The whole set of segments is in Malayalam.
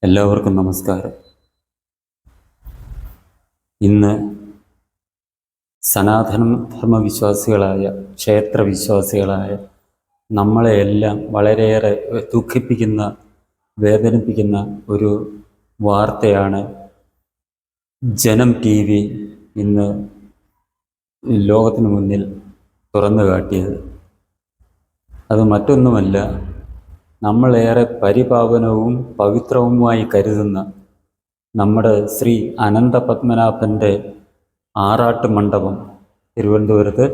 എല്ലാവർക്കും നമസ്കാരം. ഇന്ന് സനാതനധർമ്മവിശ്വാസികളായ ക്ഷേത്രവിശ്വാസികളായ നമ്മളെയെല്ലാം വളരെയേറെ ദുഃഖിപ്പിക്കുന്ന, വേദനിപ്പിക്കുന്ന ഒരു വാർത്തയാണ് ജനം ടി വി ഇന്ന് ലോകത്തിന് മുന്നിൽ തുറന്നു കാട്ടിയത്. അത് മറ്റൊന്നുമല്ല, നമ്മളേറെ പരിപാവനവും പവിത്രവുമായി കരുതുന്ന നമ്മുടെ ശ്രീ അനന്തപത്മനാഭൻ്റെ ആറാട്ട് മണ്ഡപം, തിരുവനന്തപുരത്ത്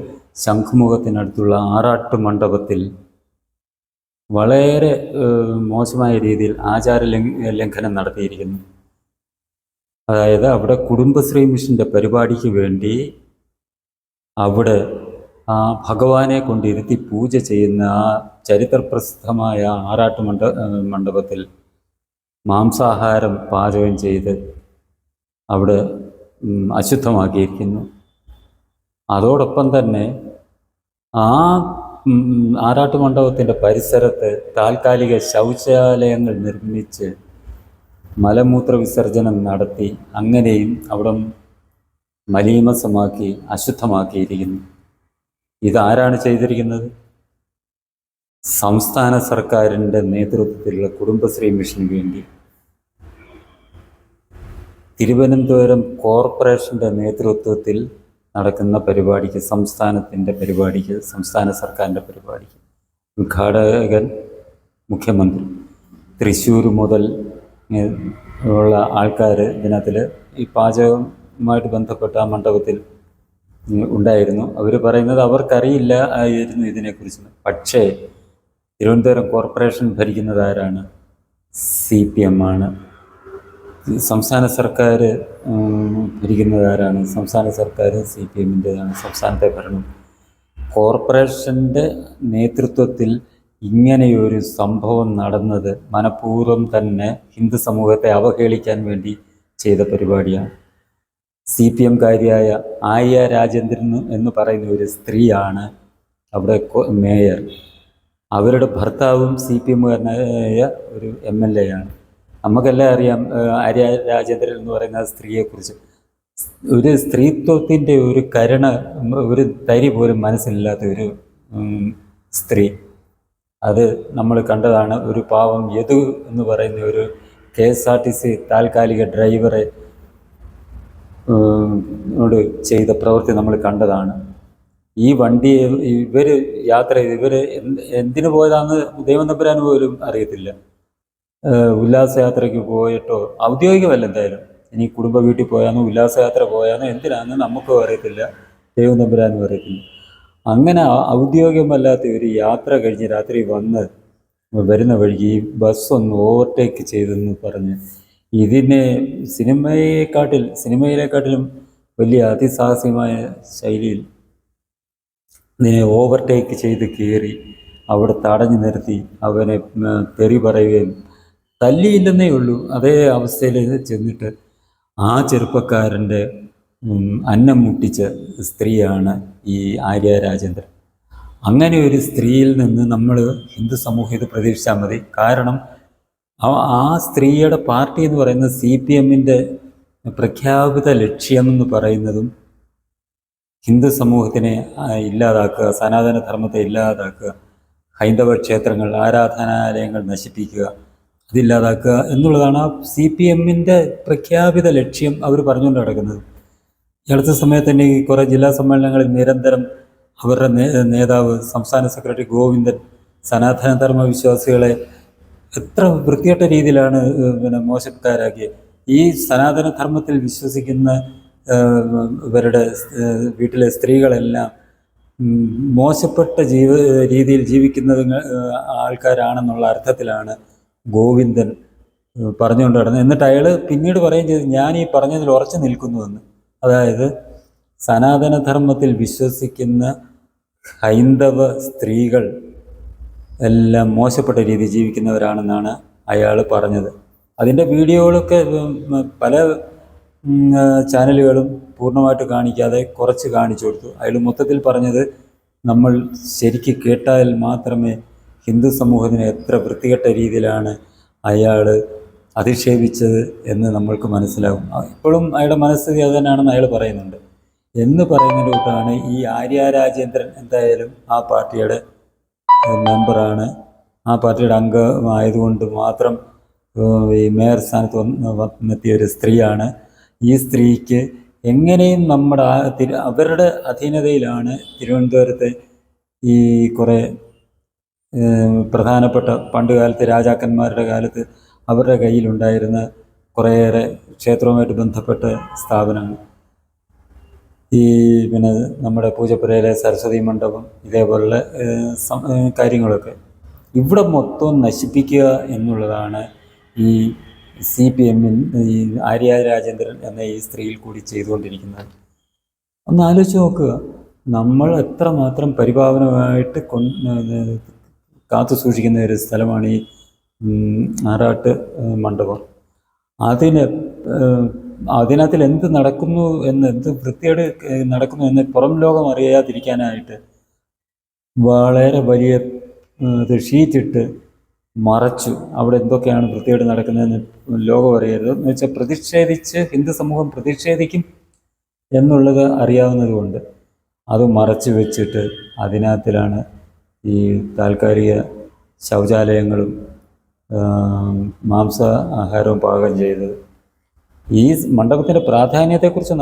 ശംഖുമുഖത്തിനടുത്തുള്ള ആറാട്ട് മണ്ഡപത്തിൽ വളരെ മോശമായ രീതിയിൽ ആചാര ലംഘനം നടത്തിയിരിക്കുന്നു. അതായത് അവിടെ കുടുംബശ്രീ മിഷൻ്റെ പരിപാടിക്ക് വേണ്ടി അവിടെ ആ ഭഗവാനെ കൊണ്ടിരുത്തി പൂജ ചെയ്യുന്ന ആ ചരിത്രപ്രസിദ്ധമായ ആറാട്ട് മണ്ഡപത്തിൽ മാംസാഹാരം പാചകം ചെയ്ത് അവിടെ അശുദ്ധമാക്കിയിരിക്കുന്നു. അതോടൊപ്പം തന്നെ ആ ആറാട്ട് മണ്ഡപത്തിൻ്റെ പരിസരത്ത് താൽക്കാലിക ശൗചാലയങ്ങൾ നിർമ്മിച്ച് മലമൂത്ര വിസർജനം നടത്തി അങ്ങനെയും അവിടെ മലീമസമാക്കി അശുദ്ധമാക്കിയിരിക്കുന്നു. ഇതാരാണ് ചെയ്തിരിക്കുന്നത്? സംസ്ഥാന സർക്കാരിൻ്റെ നേതൃത്വത്തിലുള്ള കുടുംബശ്രീ മിഷന് വേണ്ടി തിരുവനന്തപുരം കോർപ്പറേഷൻ്റെ നേതൃത്വത്തിൽ നടക്കുന്ന പരിപാടിക്ക്, സംസ്ഥാന സർക്കാരിൻ്റെ പരിപാടിക്ക് ഉദ്ഘാടകൻ മുഖ്യമന്ത്രി, തൃശ്ശൂർ മുതൽ ഉള്ള ആൾക്കാർ ഇതിനകത്തിൽ ഈ പാചകവുമായിട്ട് ബന്ധപ്പെട്ട ആ മണ്ഡപത്തിൽ ഉണ്ടായിരുന്നു. അവർ പറയുന്നത് അവർക്കറിയില്ല ആയിരുന്നു ഇതിനെക്കുറിച്ച്. പക്ഷേ തിരുവനന്തപുരം കോർപ്പറേഷൻ ഭരിക്കുന്നത് ആരാണ്? CPM ആണ്. സംസ്ഥാന സർക്കാർ ഭരിക്കുന്നത് ആരാണ്? സംസ്ഥാന സർക്കാർ CPM-ൻ്റെതാണ് സംസ്ഥാനത്തെ ഭരണം. കോർപ്പറേഷൻ്റെ നേതൃത്വത്തിൽ ഇങ്ങനെയൊരു സംഭവം നടന്നത് മനഃപൂർവ്വം തന്നെ ഹിന്ദു സമൂഹത്തെ അവഹേളിക്കാൻ വേണ്ടി ചെയ്ത പരിപാടിയാണ്. CPM-കാരിയായ ആര്യ രാജേന്ദ്രൻ എന്ന് പറയുന്ന ഒരു സ്ത്രീയാണ് അവിടെ മേയർ. അവരുടെ ഭർത്താവും CPM-കാരനായ ഒരു MLA ആണ്. നമുക്കെല്ലാം അറിയാം ആര്യ രാജേന്ദ്രൻ എന്ന് പറയുന്ന സ്ത്രീയെക്കുറിച്ച്. ഒരു സ്ത്രീത്വത്തിൻ്റെ ഒരു കരുണ, ഒരു തരി പോലും മനസ്സിലില്ലാത്ത ഒരു സ്ത്രീ. അത് നമ്മൾ കണ്ടതാണ്. ഒരു പാവം യദു എന്ന് പറയുന്ന ഒരു KSRTC താൽക്കാലിക ഡ്രൈവറെ ോട് ചെയ്ത പ്രവൃത്തി നമ്മൾ കണ്ടതാണ്. ഈ വണ്ടി ഇവർ യാത്ര ചെയ്ത് ഇവർ എന്തിനു പോയതാണെന്ന് ദൈവം തമ്പുരാന് പോലും അറിയത്തില്ല. ഉല്ലാസയാത്രയ്ക്ക് പോയിട്ടോ, ഔദ്യോഗികമല്ല എന്തായാലും, ഇനി കുടുംബ വീട്ടിൽ പോയാന്നോ ഉല്ലാസയാത്ര പോയാന്നോ എന്തിനാണെന്ന് നമുക്കും അറിയത്തില്ല, ദൈവം തമ്പുരാനും അറിയത്തില്ല. അങ്ങനെ ഔദ്യോഗികമല്ലാത്ത ഒരു യാത്ര കഴിഞ്ഞ് രാത്രി വരുന്ന വഴിക്ക് ഈ ബസ് ഒന്ന് ഓവർടേക്ക് ചെയ്തെന്ന് പറഞ്ഞ് ഇതിനെ സിനിമയിലെക്കാട്ടിലും വലിയ അതിസാഹസ്യമായ ശൈലിയിൽ ഇതിനെ ഓവർടേക്ക് ചെയ്ത് കയറി അവിടെ തടഞ്ഞു നിർത്തി അവനെ തെറി പറയുകയും, തല്ലിയില്ലെന്നേ ഉള്ളൂ, അതേ അവസ്ഥയിൽ ചെന്നിട്ട് ആ ചെറുപ്പക്കാരൻ്റെ അന്നം മുട്ടിച്ച സ്ത്രീയാണ് ഈ ആര്യ രാജേന്ദ്രൻ. അങ്ങനെ ഒരു സ്ത്രീയിൽ നിന്ന് നമ്മൾ ഹിന്ദു സമൂഹം ഇത് പ്രതീക്ഷിച്ചാൽ മതി. കാരണം ആ സ്ത്രീയുടെ പാർട്ടി എന്ന് പറയുന്നത് CPM-ൻ്റെ പ്രഖ്യാപിത ലക്ഷ്യമെന്ന് പറയുന്നതും ഹിന്ദു സമൂഹത്തിനെ ഇല്ലാതാക്കുക, സനാതനധർമ്മത്തെ ഇല്ലാതാക്കുക, ഹൈന്ദവ ക്ഷേത്രങ്ങൾ, ആരാധനാലയങ്ങൾ നശിപ്പിക്കുക, അതില്ലാതാക്കുക എന്നുള്ളതാണ് ആ CPM-ൻ്റെ പ്രഖ്യാപിത ലക്ഷ്യം അവർ പറഞ്ഞുകൊണ്ട് നടക്കുന്നത്. ഈ അടുത്ത സമയത്ത് തന്നെ കുറേ ജില്ലാ സമ്മേളനങ്ങളിൽ നിരന്തരം അവരുടെ നേതാവ് സംസ്ഥാന സെക്രട്ടറി ഗോവിന്ദൻ സനാതനധർമ്മ വിശ്വാസികളെ എത്ര വൃത്തികെട്ട രീതിയിലാണ് മോശക്കാരാക്കിയത്. ഈ സനാതനധർമ്മത്തിൽ വിശ്വസിക്കുന്ന ഇവരുടെ വീട്ടിലെ സ്ത്രീകളെല്ലാം മോശപ്പെട്ട രീതിയിൽ ജീവിക്കുന്നത് ആൾക്കാരാണെന്നുള്ള അർത്ഥത്തിലാണ് ഗോവിന്ദൻ പറഞ്ഞുകൊണ്ട് നടന്നത്. എന്നിട്ട് അയാൾ പിന്നീട് പറയുകയും ചെയ്തു, ഞാൻ ഈ പറഞ്ഞതിൽ ഉറച്ചു നിൽക്കുന്നുവെന്ന്. അതായത് സനാതനധർമ്മത്തിൽ വിശ്വസിക്കുന്ന ഹൈന്ദവ സ്ത്രീകൾ എല്ലാം മോശപ്പെട്ട രീതിയിൽ ജീവിക്കുന്നവരാണെന്നാണ് അയാൾ പറഞ്ഞത്. അതിൻ്റെ വീഡിയോകളൊക്കെ പല ചാനലുകളും പൂർണ്ണമായിട്ട് കാണിക്കാതെ കുറച്ച് കാണിച്ചു കൊടുത്തു. അയാൾ മൊത്തത്തിൽ പറഞ്ഞത് നമ്മൾ ശരിക്ക് കേട്ടാൽ മാത്രമേ ഹിന്ദു സമൂഹത്തിന് എത്ര വൃത്തികെട്ട രീതിയിലാണ് അയാൾ അധിക്ഷേപിച്ചത് എന്ന് നമ്മൾക്ക് മനസ്സിലാവും. ഇപ്പോഴും അയാളുടെ മനസ്ഥിതി അത് തന്നെയാണെന്ന് അയാൾ പറയുന്നുണ്ട്. എന്ന് പറയുന്നതിൻ്റെ കൂട്ടാണ് ഈ ആര്യ രാജേന്ദ്രൻ എന്തായാലും ആ പാർട്ടിയുടെ മെമ്പറാണ്, ആ പാർട്ടിയുടെ അംഗമായതുകൊണ്ട് മാത്രം ഈ മേയർ സ്ഥാനത്ത് വന്നെത്തിയ ഒരു സ്ത്രീയാണ്. ഈ സ്ത്രീക്ക് എങ്ങനെയും അവരുടെ അധീനതയിലാണ് തിരുവനന്തപുരത്തെ ഈ കുറേ പ്രധാനപ്പെട്ട പണ്ട് കാലത്ത് രാജാക്കന്മാരുടെ കാലത്ത് അവരുടെ കയ്യിലുണ്ടായിരുന്ന കുറേയേറെ ക്ഷേത്രവുമായിട്ട് ബന്ധപ്പെട്ട സ്ഥാപനങ്ങൾ, ഈ പിന്നെ നമ്മുടെ പൂജപ്പുരയിലെ സരസ്വതി മണ്ഡപം, ഇതേപോലുള്ള കാര്യങ്ങളൊക്കെ ഇവിടെ മൊത്തം നശിപ്പിക്കുക എന്നുള്ളതാണ് ഈ CPM ഈ ആര്യ രാജേന്ദ്രൻ എന്ന ഈ സ്ത്രീയിൽ കൂടി ചെയ്തുകൊണ്ടിരിക്കുന്നത്. ഒന്ന് ആലോചിച്ച് നോക്കുക, നമ്മൾ എത്രമാത്രം പരിപാവനമായിട്ട് കാത്തു സൂക്ഷിക്കുന്ന ഒരു സ്ഥലമാണ് ഈ ആറാട്ട് മണ്ഡപം. അതിനകത്തിൽ എന്ത് നടക്കുന്നു എന്ത് വൃത്തിയോട് നടക്കുന്നു എന്ന് പുറം ലോകം അറിയാതിരിക്കാനായിട്ട് വളരെ വലിയ ഷീറ്റിട്ട് മറച്ചു. അവിടെ എന്തൊക്കെയാണ് വൃത്തിയോട് നടക്കുന്നതെന്ന് ലോകം അറിയരുത് എന്ന് വെച്ചാൽ ഹിന്ദു സമൂഹം പ്രതിഷേധിക്കും എന്നുള്ളത് അറിയാവുന്നതുകൊണ്ട് അത് മറച്ചു വെച്ചിട്ട് അതിനകത്തിലാണ് ഈ താൽക്കാലിക ശൗചാലയങ്ങളും മാംസ ആഹാരവും പാകം ചെയ്തത്. ഈ മണ്ഡപത്തിൻ്റെ പ്രാധാന്യത്തെക്കുറിച്ച്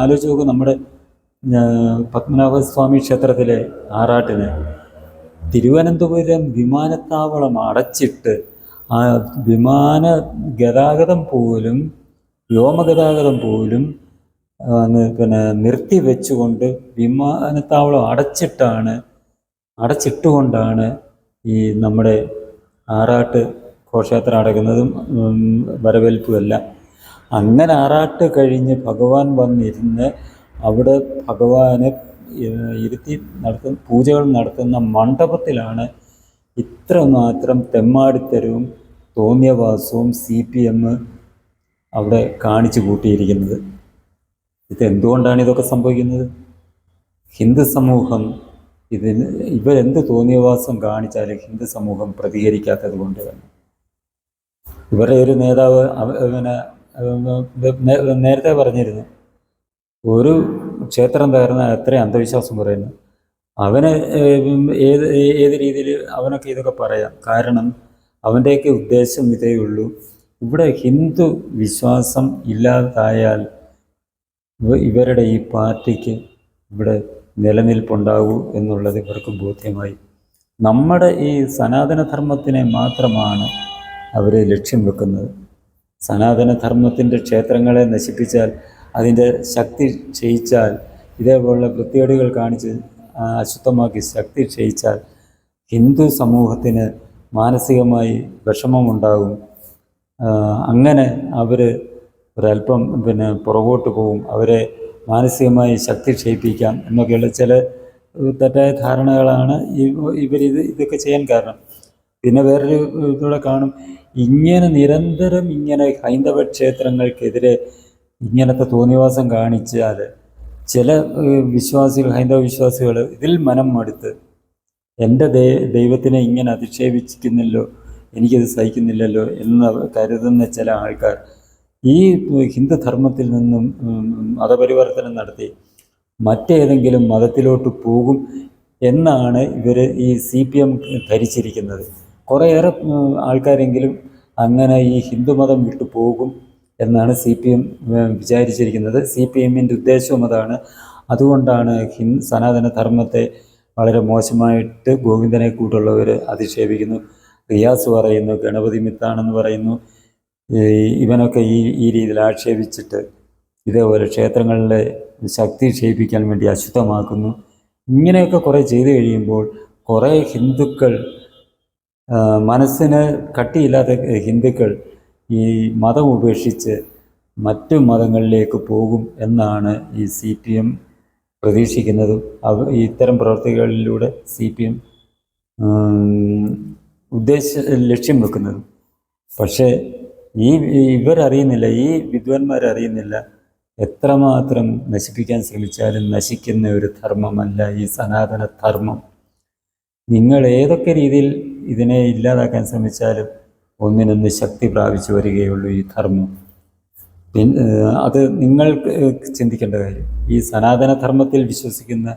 ആലോചിച്ച് നോക്കും. നമ്മുടെ പത്മനാഭസ്വാമി ക്ഷേത്രത്തിലെ ആറാട്ടിന് തിരുവനന്തപുരം വിമാനത്താവളം അടച്ചിട്ട് ആ വിമാന ഗതാഗതം പോലും വ്യോമഗതാഗതം പോലും പിന്നെ നിർത്തി വെച്ചുകൊണ്ട് വിമാനത്താവളം അടച്ചിട്ടുകൊണ്ടാണ് ഈ നമ്മുടെ ആറാട്ട് ഘോഷയാത്ര നടക്കുന്നതും വരവേൽപ്പുമെല്ലാം. അങ്ങനെ ആറാട്ട് കഴിഞ്ഞ് ഭഗവാൻ വന്നിരുന്ന് അവിടെ ഭഗവാനെ ഇരുത്തി പൂജകൾ നടത്തുന്ന മണ്ഡപത്തിലാണ് ഇത്രമാത്രം തെമ്മാടിത്തരവും തോന്നിയവാസവും CPM അവിടെ കാണിച്ചു കൂട്ടിയിരിക്കുന്നത്. ഇതെന്തുകൊണ്ടാണ് ഇതൊക്കെ സംഭവിക്കുന്നത്? ഹിന്ദു സമൂഹം ഇവരെന്ത് തോന്നിയവാസം കാണിച്ചാലും ഹിന്ദു സമൂഹം പ്രതികരിക്കാത്തത് കൊണ്ട് തന്നെ. ഇവരുടെ ഒരു നേതാവ് നേരത്തെ പറഞ്ഞിരുന്നു, ഒരു ക്ഷേത്രം തകർന്നാൽ എത്രയും അന്ധവിശ്വാസം പറയുന്നു. അവന് ഏത് രീതിയിൽ അവനൊക്കെ ഇതൊക്കെ പറയാം. കാരണം അവൻ്റെയൊക്കെ ഉദ്ദേശം ഇതേ ഉള്ളൂ, ഇവിടെ ഹിന്ദു വിശ്വാസം ഇല്ലാതായാൽ ഇവരുടെ ഈ പാർട്ടിക്ക് ഇവിടെ നിലനിൽപ്പുണ്ടാകൂ എന്നുള്ളത് ഇവർക്ക് ബോധ്യമായി. നമ്മുടെ ഈ സനാതനധർമ്മത്തിനെ മാത്രമാണ് അവർ ലക്ഷ്യം വെക്കുന്നത്. സനാതനധർമ്മത്തിൻ്റെ ക്ഷേത്രങ്ങളെ നശിപ്പിച്ചാൽ, അതിൻ്റെ ശക്തി ക്ഷയിച്ചാൽ, ഇതേപോലുള്ള വൃത്തികേടുകൾ കാണിച്ച് അശുദ്ധമാക്കി ശക്തി ക്ഷയിച്ചാൽ ഹിന്ദു സമൂഹത്തിന് മാനസികമായി വിഷമമുണ്ടാകും. അങ്ങനെ അവർ ഒരല്പം പുറകോട്ട് പോകും. അവരെ മാനസികമായി ശക്തി ക്ഷയിപ്പിക്കാം എന്നൊക്കെയുള്ള ചില തെറ്റായ ധാരണകളാണ് ഇതൊക്കെ ചെയ്യാൻ കാരണം. പിന്നെ വേറൊരു ഇതൂടെ കാണും, ഇങ്ങനെ നിരന്തരം ഇങ്ങനെ ഹൈന്ദവ ക്ഷേത്രങ്ങൾക്കെതിരെ ഇങ്ങനത്തെ തോന്നിവാസം കാണിച്ചാൽ ചില ഹൈന്ദവ വിശ്വാസികൾ ഇതിൽ മനം മടുത്ത് എൻ്റെ ദൈവത്തിനെ ഇങ്ങനെ അധിക്ഷേപിക്കുന്നല്ലോ, എനിക്കത് സഹിക്കുന്നില്ലല്ലോ എന്ന് കരുതുന്ന ചില ആൾക്കാർ ഈ ഹിന്ദുധർമ്മത്തിൽ നിന്നും മതപരിവർത്തനം നടത്തി മറ്റേതെങ്കിലും മതത്തിലോട്ട് പോകും എന്നാണ് ഇവർ ഈ CPM ധരിച്ചിരിക്കുന്നത്. കുറേയേറെ ആൾക്കാരെങ്കിലും അങ്ങനെ ഈ ഹിന്ദുമതം വിട്ടു പോകും എന്നാണ് CPM വിചാരിച്ചിരിക്കുന്നത്. CPMൻ്റെ ഉദ്ദേശവും അതാണ്. അതുകൊണ്ടാണ് സനാതനധർമ്മത്തെ വളരെ മോശമായിട്ട് ഗോവിന്ദനെ കൂട്ടുള്ളവർ അധിക്ഷേപിക്കുന്നു. റിയാസ് പറയുന്നു ഗണപതി മിത്താണെന്ന് പറയുന്നു. ഇവനൊക്കെ ഈ രീതിയിൽ ആക്ഷേപിച്ചിട്ട് ഇതേപോലെ ക്ഷേത്രങ്ങളിലെ ശക്തി ക്ഷയിപ്പിക്കാൻ വേണ്ടി അശുദ്ധമാക്കുന്നു. ഇങ്ങനെയൊക്കെ കുറേ ചെയ്തു കഴിയുമ്പോൾ കുറേ ഹിന്ദുക്കൾ, മനസ്സിന് കട്ടിയില്ലാത്ത ഹിന്ദുക്കൾ ഈ മതം ഉപേക്ഷിച്ച് മറ്റു മതങ്ങളിലേക്ക് പോകും എന്നാണ് ഈ CPM പ്രതീക്ഷിക്കുന്നതും ഇത്തരം പ്രവർത്തികളിലൂടെ CPM ലക്ഷ്യം വെക്കുന്നതും. പക്ഷേ ഇവരറിയുന്നില്ല, ഈ വിദ്വാൻമാരറിയുന്നില്ല, എത്രമാത്രം നശിപ്പിക്കാൻ ശ്രമിച്ചാലും നശിക്കുന്ന ഒരു ധർമ്മമല്ല ഈ സനാതന ധർമ്മം. നിങ്ങൾ ഏതൊക്കെ രീതിയിൽ ഇതിനെ ഇല്ലാതാക്കാൻ ശ്രമിച്ചാലും ഒന്നിനൊന്ന് ശക്തി പ്രാപിച്ചു വരികയുള്ളൂ ഈ ധർമ്മം. അത് നിങ്ങൾ ചിന്തിക്കേണ്ട കാര്യം. ഈ സനാതനധർമ്മത്തിൽ വിശ്വസിക്കുന്ന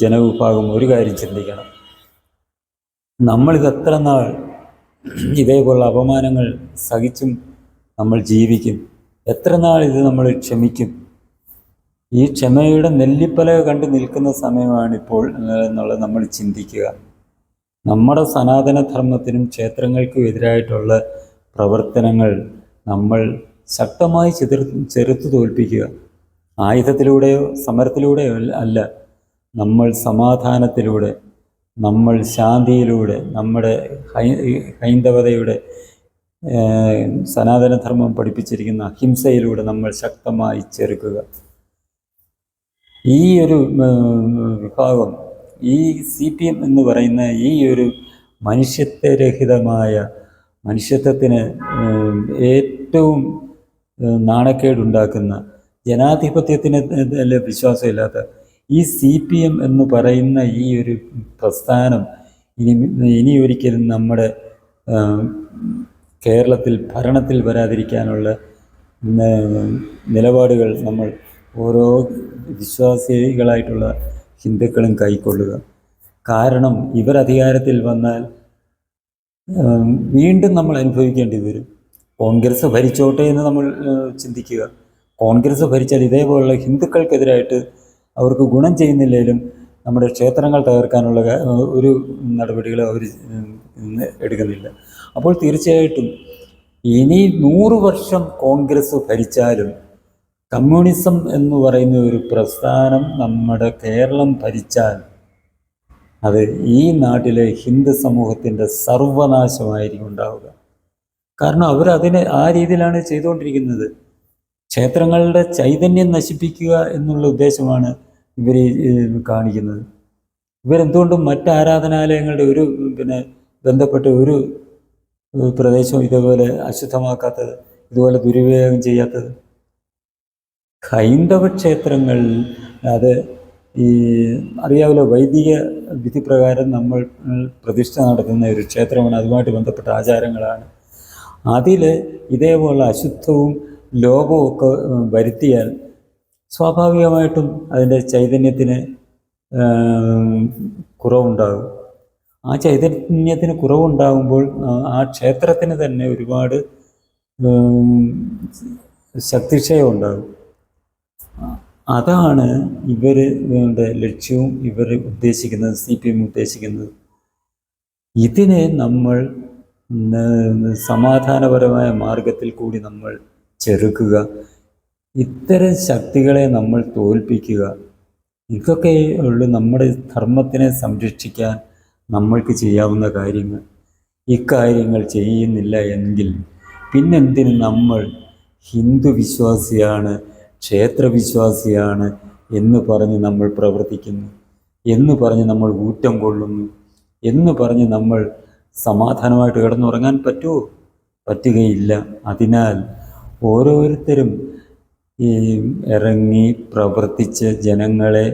ജനവിഭാഗം ഒരു കാര്യം ചിന്തിക്കണം. നമ്മളിത് എത്ര നാൾ ഇതേപോലുള്ള അപമാനങ്ങൾ സഹിച്ചും നമ്മൾ ജീവിക്കും? എത്ര നാൾ ഇത് നമ്മൾ ക്ഷമിക്കും? ഈ ക്ഷമയുടെ നെല്ലിപ്പലക കണ്ടു നിൽക്കുന്ന സമയമാണിപ്പോൾ എന്നുള്ളത് നമ്മൾ ചിന്തിക്കുക. നമ്മുടെ സനാതനധർമ്മത്തിനും ക്ഷേത്രങ്ങൾക്കും എതിരായിട്ടുള്ള പ്രവർത്തനങ്ങൾ നമ്മൾ ശക്തമായി ചെറുത്തു തോൽപ്പിക്കുക. ആയുധത്തിലൂടെയോ സമരത്തിലൂടെയോ അല്ല, നമ്മൾ സമാധാനത്തിലൂടെ, നമ്മൾ ശാന്തിയിലൂടെ, നമ്മുടെ ഹൈന്ദവതയുടെ സനാതനധർമ്മം പഠിപ്പിച്ചിരിക്കുന്ന അഹിംസയിലൂടെ നമ്മൾ ശക്തമായി ചെറുക്കുക. ഈ ഒരു വിഭാഗം, ഈ CPM എന്ന് പറയുന്ന ഈ ഒരു മനുഷ്യത്വരഹിതമായ, മനുഷ്യത്വത്തിന് ഏറ്റവും നാണക്കേടുണ്ടാക്കുന്ന, ജനാധിപത്യത്തിന് വിശ്വാസമില്ലാത്ത ഈ CPM എന്ന് പറയുന്ന ഈ ഒരു പ്രസ്ഥാനം ഇനി ഒരിക്കലും നമ്മുടെ കേരളത്തിൽ ഭരണത്തിൽ വരാതിരിക്കാനുള്ള നിലപാടുകൾ നമ്മൾ ഓരോ വിശ്വാസികളായിട്ടുള്ള ഹിന്ദുക്കളും കൈക്കൊള്ളുക. കാരണം ഇവർ അധികാരത്തിൽ വന്നാൽ വീണ്ടും നമ്മൾ അനുഭവിക്കേണ്ടി വരും. കോൺഗ്രസ് ഭരിച്ചോട്ടെ എന്ന് നമ്മൾ ചിന്തിക്കുക. കോൺഗ്രസ് ഭരിച്ചാൽ ഇതേപോലുള്ള ഹിന്ദുക്കൾക്കെതിരായിട്ട് അവർക്ക് ഗുണം ചെയ്യുന്നില്ലെങ്കിലും നമ്മുടെ ക്ഷേത്രങ്ങൾ തകർക്കാനുള്ള ഒരു നടപടികളും അവർ എടുക്കുന്നില്ല. അപ്പോൾ തീർച്ചയായിട്ടും ഇനി 100 വർഷം കോൺഗ്രസ് ഭരിച്ചാലും കമ്മ്യൂണിസം എന്ന് പറയുന്ന ഒരു പ്രസ്ഥാനം നമ്മുടെ കേരളം ഭരിച്ചാൽ അത് ഈ നാട്ടിലെ ഹിന്ദു സമൂഹത്തിൻ്റെ സർവനാശമായിരിക്കും ഉണ്ടാവുക. കാരണം അവരതിനെ ആ രീതിയിലാണ് ചെയ്തുകൊണ്ടിരിക്കുന്നത്. ക്ഷേത്രങ്ങളുടെ ചൈതന്യം നശിപ്പിക്കുക എന്നുള്ള ഉദ്ദേശമാണ് ഇവർ കാണിക്കുന്നത്. ഇവരെന്തുകൊണ്ടും മറ്റ് ആരാധനാലയങ്ങളുടെ ഒരു ബന്ധപ്പെട്ട് ഒരു പ്രദേശവും ഇതേപോലെ അശുദ്ധമാക്കാത്തത്, ഇതുപോലെ ദുരുപയോഗം ചെയ്യാത്തത്? ഹൈന്ദവ ക്ഷേത്രങ്ങൾ അത് അറിയാമല്ലോ, വൈദിക വിധി പ്രകാരം നമ്മൾ പ്രതിഷ്ഠ നടത്തുന്ന ഒരു ക്ഷേത്രമാണ്. അതുമായിട്ട് ബന്ധപ്പെട്ട ആചാരങ്ങളാണ്. അതിൽ ഇതേപോലെ അശുദ്ധവും ലോപവും ഒക്കെ വരുത്തിയാൽ സ്വാഭാവികമായിട്ടും അതിൻ്റെ ചൈതന്യത്തിന് കുറവുണ്ടാകും. ആ ചൈതന്യത്തിന് കുറവുണ്ടാകുമ്പോൾ ആ ക്ഷേത്രത്തിന് തന്നെ ഒരുപാട് ശക്തിക്ഷയം ഉണ്ടാകും. അതാണ് ഇവരുടെ ലക്ഷ്യവും ഇവർ ഉദ്ദേശിക്കുന്നത്, CPM ഉദ്ദേശിക്കുന്നത്. ഇതിനെ നമ്മൾ സമാധാനപരമായ മാർഗത്തിൽ കൂടി നമ്മൾ ചെറുക്കുക, ഇത്തരം ശക്തികളെ നമ്മൾ തോൽപ്പിക്കുക. ഇതൊക്കെ ഉള്ളു നമ്മുടെ ധർമ്മത്തിനെ സംരക്ഷിക്കാൻ നമ്മൾക്ക് ചെയ്യാവുന്ന കാര്യങ്ങൾ. ഇക്കാര്യങ്ങൾ ചെയ്യുന്നില്ല എങ്കിൽ പിന്നെന്തിന് നമ്മൾ ഹിന്ദു വിശ്വാസിയാണ്, ക്ഷേത്രവിശ്വാസിയാണ് എന്ന് പറഞ്ഞ് നമ്മൾ പ്രവർത്തിക്കുന്നു, എന്ന് പറഞ്ഞ് നമ്മൾ ഊറ്റം കൊള്ളുന്നു, എന്ന് പറഞ്ഞ് നമ്മൾ സമാധാനമായിട്ട് കിടന്നുറങ്ങാൻ പറ്റുമോ? പറ്റുകയില്ല. അതിനാൽ ഓരോരുത്തരും ഈ ഇറങ്ങി പ്രവർത്തിച്ച് ജനങ്ങളെ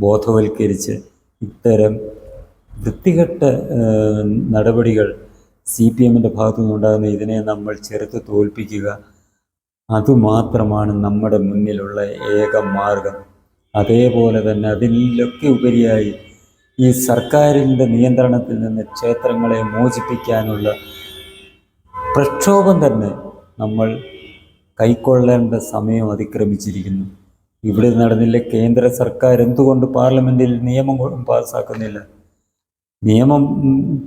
ബോധവൽക്കരിച്ച് ഇത്തരം വൃത്തികെട്ട നടപടികൾ CPMൻ്റെ ഭാഗത്തു നിന്നുണ്ടാകുന്ന ഇതിനെ നമ്മൾ ചെറുത്ത് തോൽപ്പിക്കുക. അതുമാത്രമാണ് നമ്മുടെ മുന്നിലുള്ള ഏക മാർഗം. അതേപോലെ തന്നെ അതിലൊക്കെ ഉപരിയായി ഈ സർക്കാരിൻ്റെ നിയന്ത്രണത്തിൽ നിന്ന് ക്ഷേത്രങ്ങളെ മോചിപ്പിക്കാനുള്ള പ്രക്ഷോഭം തന്നെ നമ്മൾ കൈക്കൊള്ളേണ്ട സമയം അതിക്രമിച്ചിരിക്കുന്നു. ഇവിടെ നടന്നില്ല. കേന്ദ്ര സർക്കാർ എന്തുകൊണ്ട് പാർലമെൻറ്റിൽ നിയമം പാസ്സാക്കുന്നില്ല? നിയമം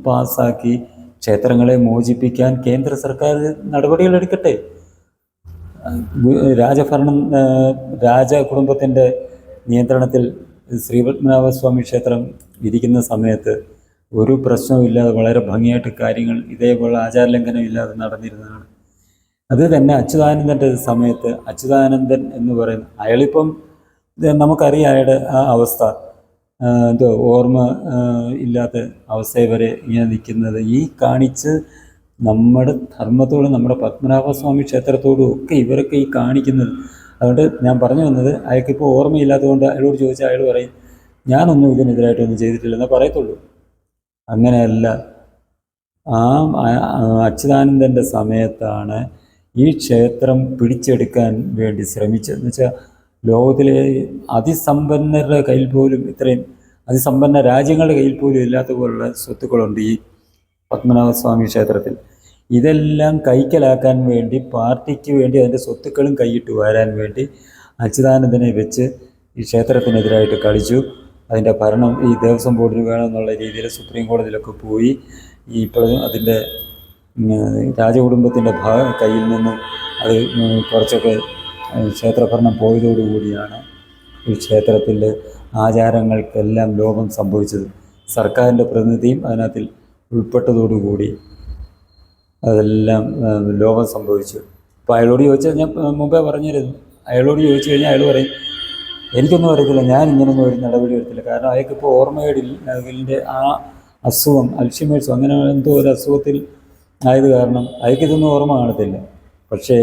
പാസ്സാക്കി ക്ഷേത്രങ്ങളെ മോചിപ്പിക്കാൻ കേന്ദ്ര സർക്കാർ നടപടികളെടുക്കട്ടെ. രാജ കുടുംബത്തിൻ്റെ നിയന്ത്രണത്തിൽ ശ്രീപത്മനാഭസ്വാമി ക്ഷേത്രം ഇരിക്കുന്ന സമയത്ത് ഒരു പ്രശ്നവുമില്ലാതെ വളരെ ഭംഗിയായിട്ട് കാര്യങ്ങൾ ഇതേപോലെ ആചാരലംഘനം ഇല്ലാതെ നടന്നിരുന്നതാണ്. അത് തന്നെ അച്യുതാനന്ദൻ്റെ സമയത്ത്, അച്യുതാനന്ദൻ എന്ന് പറയുന്ന അയാളിപ്പം നമുക്കറിയാം അയാളുടെ ആ അവസ്ഥ, ഓർമ്മ ഇല്ലാത്ത അവസ്ഥ വരെ ഇങ്ങനെ നിൽക്കുന്നത്. ഈ കാണിച്ച് നമ്മുടെ ധർമ്മത്തോടും നമ്മുടെ പത്മനാഭസ്വാമി ക്ഷേത്രത്തോടും ഒക്കെ ഇവരൊക്കെ ഈ കാണിക്കുന്നത്. അതുകൊണ്ട് ഞാൻ പറഞ്ഞു വന്നത്, അയാൾക്കിപ്പോൾ ഓർമ്മയില്ലാത്തതുകൊണ്ട് അയാളോട് ചോദിച്ചാൽ അയാൾ പറയും ഞാനൊന്നും ഇതിനെതിരായിട്ടൊന്നും ചെയ്തിട്ടില്ലെന്നേ പറയത്തുള്ളൂ. അങ്ങനെയല്ല. ആ അച്യുതാനന്ദൻ്റെ സമയത്താണ് ഈ ക്ഷേത്രം പിടിച്ചെടുക്കാൻ വേണ്ടി ശ്രമിച്ചതെന്ന് വെച്ചാൽ ലോകത്തിലെ അതിസമ്പന്നരുടെ കയ്യിൽ പോലും ഇത്രയും അതിസമ്പന്ന രാജ്യങ്ങളുടെ കയ്യിൽ പോലും ഇല്ലാത്ത പോലുള്ള സ്വത്തുക്കളുണ്ട് ഈ പത്മനാഭസ്വാമി ക്ഷേത്രത്തിൽ. ഇതെല്ലാം കൈക്കലാക്കാൻ വേണ്ടി പാർട്ടിക്ക് വേണ്ടി അതിൻ്റെ സ്വത്തുക്കളും കൈയിട്ട് വരാൻ വേണ്ടി അച്യുതാനന്ദനെ വെച്ച് ഈ ക്ഷേത്രത്തിനെതിരായിട്ട് കളിച്ചു. അതിൻ്റെ ഭരണം ഈ ദേവസ്വം ബോർഡിന് വേണമെന്നുള്ള രീതിയിൽ സുപ്രീം കോടതിയിലൊക്കെ പോയി. ഇപ്പോഴും അതിൻ്റെ രാജകുടുംബത്തിൻ്റെ കയ്യിൽ നിന്ന് അത് കുറച്ചൊക്കെ ക്ഷേത്രഭരണം പോയതോടുകൂടിയാണ് ഈ ക്ഷേത്രത്തിലെ ആചാരങ്ങൾക്കെല്ലാം ലോപം സംഭവിച്ചത്. സർക്കാരിൻ്റെ പ്രതിനിധിയും അതിനകത്തിൽ ഉൾപ്പെട്ടതോടുകൂടി അതെല്ലാം ലോപം സംഭവിച്ചു. അപ്പോൾ അയാളോട് ചോദിച്ചാൽ ഞാൻ മുമ്പേ പറഞ്ഞിരുന്നു, അയാളോട് ചോദിച്ചു കഴിഞ്ഞാൽ അയാൾ പറയും എനിക്കൊന്നും അറിയത്തില്ല, ഞാൻ ഇങ്ങനൊന്നും ഒരു നടപടി എടുത്തില്ല. കാരണം അയാൾക്കിപ്പോൾ ഓർമ്മയുടെ ആ അസുഖം അൽഷിമേഴ്സോ അങ്ങനെ എന്തോ ഒരു അസുഖത്തിൽ ആയത് കാരണം അയാൾക്കിതൊന്നും ഓർമ്മ കാണത്തില്ല. പക്ഷേ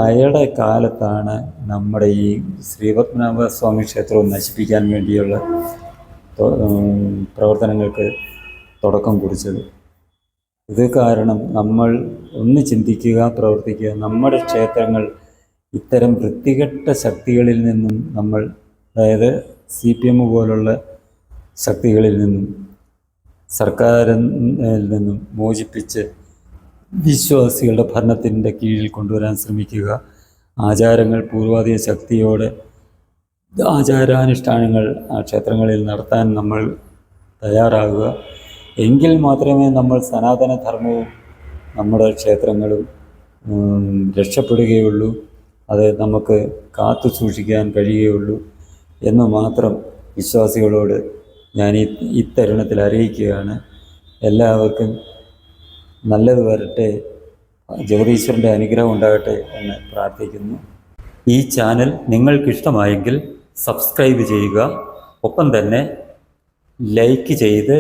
അയാളുടെ കാലത്താണ് നമ്മുടെ ഈ ശ്രീപത്മനാഭസ്വാമി ക്ഷേത്രവും നശിപ്പിക്കാൻ വേണ്ടിയുള്ള പ്രവർത്തനങ്ങൾക്ക് തുടക്കം കുറിച്ചത്. ഇത് കാരണം നമ്മൾ ഒന്ന് ചിന്തിക്കുക, പ്രവർത്തിക്കുക. നമ്മുടെ ക്ഷേത്രങ്ങൾ ഇത്തരം വൃത്തികെട്ട ശക്തികളിൽ നിന്നും നമ്മൾ, അതായത് CPM പോലുള്ള ശക്തികളിൽ നിന്നും സർക്കാരിൽ നിന്നും മോചിപ്പിച്ച് വിശ്വാസികളുടെ ഭരണത്തിൻ്റെ കീഴിൽ കൊണ്ടുവരാൻ ശ്രമിക്കുക. ആചാരങ്ങൾ പൂർവാധിക ശക്തിയോടെ ആചാരാനുഷ്ഠാനങ്ങൾ ആ ക്ഷേത്രങ്ങളിൽ നടത്താൻ നമ്മൾ തയ്യാറാകുക. എങ്കിൽ മാത്രമേ നമ്മൾ സനാതനധർമ്മവും നമ്മുടെ ക്ഷേത്രങ്ങളും രക്ഷപ്പെടുകയുള്ളൂ, അത് നമുക്ക് കാത്തു സൂക്ഷിക്കാൻ കഴിയുകയുള്ളൂ എന്ന് മാത്രം വിശ്വാസികളോട് ഞാൻ ഈ തരുണത്തിൽ അറിയിക്കുകയാണ്. എല്ലാവർക്കും നല്ലത് വരട്ടെ, ജഗദീശ്വരൻ്റെ അനുഗ്രഹം ഉണ്ടാകട്ടെ എന്ന് പ്രാർത്ഥിക്കുന്നു. ഈ ചാനൽ നിങ്ങൾക്കിഷ്ടമായെങ്കിൽ സബ്സ്ക്രൈബ് ചെയ്യുക, ഒപ്പം തന്നെ ലൈക്ക് ചെയ്ത്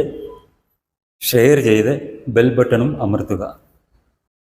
ഷെയർ ചെയ്ത് ബെൽ ബട്ടണും അമർത്തുക.